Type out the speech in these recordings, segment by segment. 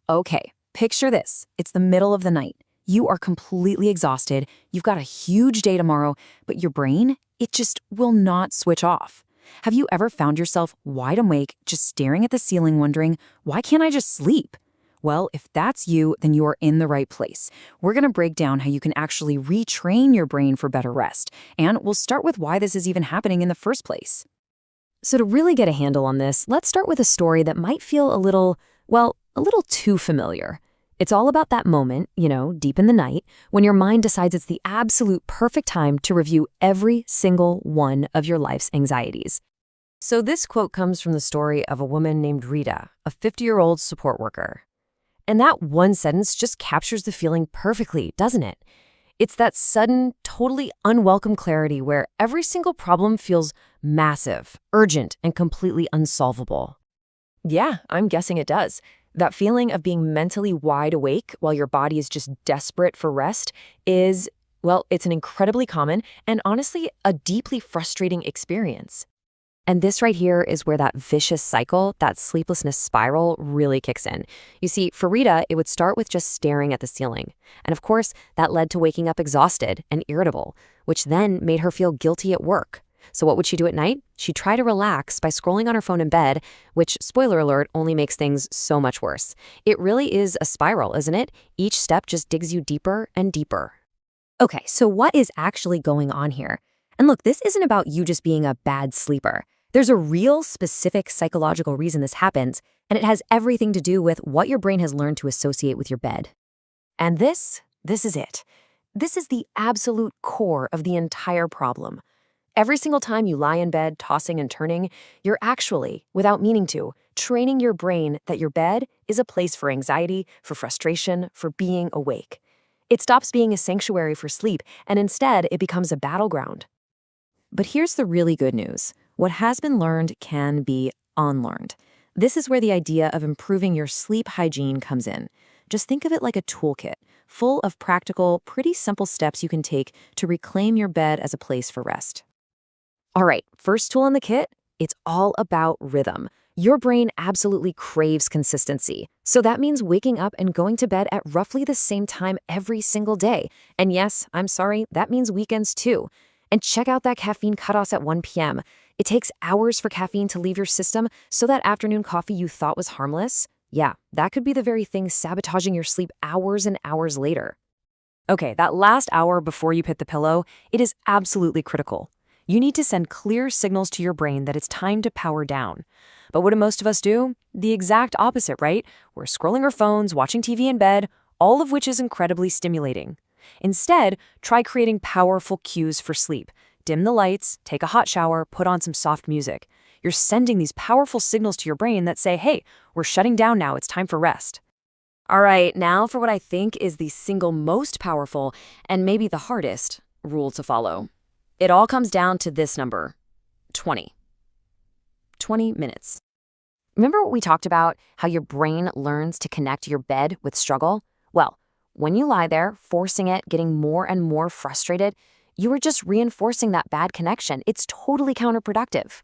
Okay, picture this. It's the middle of the night. You are completely exhausted. You've got a huge day tomorrow, but your brain, it just will not switch off. Have you ever found yourself wide awake, just staring at the ceiling wondering, why can't I just sleep? Well, if that's you, then you are in the right place. We're going to break down how you can actually retrain your brain for better rest, and we'll start with why this is even happening in the first place. So to really get a handle on this, let's start with a story that might feel a little, well, a little too familiar. It's all about that moment, deep in the night, when your mind decides it's the absolute perfect time to review every single one of your life's anxieties. So this quote comes from the story of a woman named Rita, a 50-year-old support worker. And that one sentence just captures the feeling perfectly, doesn't it? It's that sudden, totally unwelcome clarity where every single problem feels massive, urgent, and completely unsolvable. Yeah, I'm guessing it does. That feeling of being mentally wide awake while your body is just desperate for rest is, well, it's an incredibly common and honestly a deeply frustrating experience. And this right here is where that vicious cycle, that sleeplessness spiral, really kicks in. You see, for Rita, it would start with just staring at the ceiling. And of course, that led to waking up exhausted and irritable, which then made her feel guilty at work. So what would she do at night? She'd try to relax by scrolling on her phone in bed, which, spoiler alert, only makes things so much worse. It really is a spiral, isn't it? Each step just digs you deeper and deeper. Okay, so what is actually going on here? And look, this isn't about you just being a bad sleeper. There's a real specific psychological reason this happens, and it has everything to do with what your brain has learned to associate with your bed. And this is it. This is the absolute core of the entire problem. Every single time you lie in bed, tossing and turning, you're actually, without meaning to, training your brain that your bed is a place for anxiety, for frustration, for being awake. It stops being a sanctuary for sleep, and instead it becomes a battleground. But here's the really good news. What has been learned can be unlearned. This is where the idea of improving your sleep hygiene comes in. Just think of it like a toolkit, full of practical, pretty simple steps you can take to reclaim your bed as a place for rest. All right, first tool in the kit, it's all about rhythm. Your brain absolutely craves consistency. So that means waking up and going to bed at roughly the same time every single day. And yes, I'm sorry, that means weekends too. And check out that caffeine cutoff at 1 p.m. It takes hours for caffeine to leave your system, so that afternoon coffee you thought was harmless, yeah, that could be the very thing sabotaging your sleep hours and hours later. Okay, that last hour before you hit the pillow, it is absolutely critical. You need to send clear signals to your brain that it's time to power down. But what do most of us do? The exact opposite, right? We're scrolling our phones, watching TV in bed, all of which is incredibly stimulating. Instead, try creating powerful cues for sleep. Dim the lights, take a hot shower, put on some soft music. You're sending these powerful signals to your brain that say, hey, we're shutting down now, it's time for rest. All right, now for what I think is the single most powerful, and maybe the hardest, rule to follow. It all comes down to this number, 20. 20 minutes. Remember what we talked about, how your brain learns to connect your bed with struggle? Well, when you lie there, forcing it, getting more and more frustrated, you are just reinforcing that bad connection. It's totally counterproductive.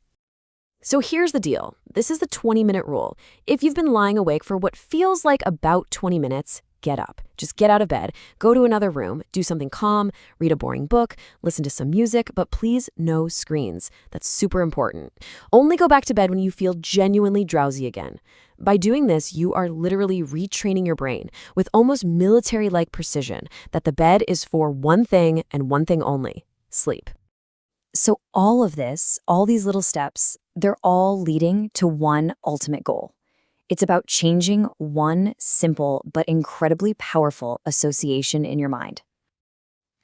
So here's the deal. This is the 20-minute rule. If you've been lying awake for what feels like about 20 minutes, get up. Just get out of bed, go to another room, do something calm, read a boring book, listen to some music, but please no screens. That's super important. Only go back to bed when you feel genuinely drowsy again. By doing this, you are literally retraining your brain with almost military-like precision that the bed is for one thing and one thing only: sleep. So all of this, all these little steps, they're all leading to one ultimate goal. It's about changing one simple but incredibly powerful association in your mind.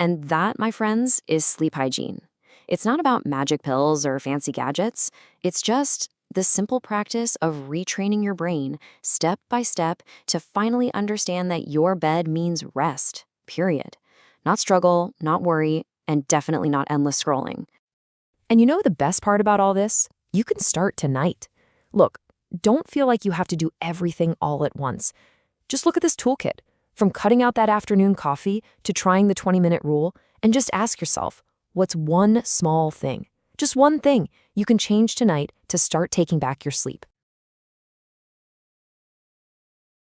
And that, my friends, is sleep hygiene. It's not about magic pills or fancy gadgets. It's just the simple practice of retraining your brain step by step to finally understand that your bed means rest, period. Not struggle, not worry, and definitely not endless scrolling. And you know the best part about all this? You can start tonight. Look, don't feel like you have to do everything all at once. Just look at this toolkit, from cutting out that afternoon coffee to trying the 20-minute rule, and just ask yourself, what's one small thing, just one thing, you can change tonight to start taking back your sleep?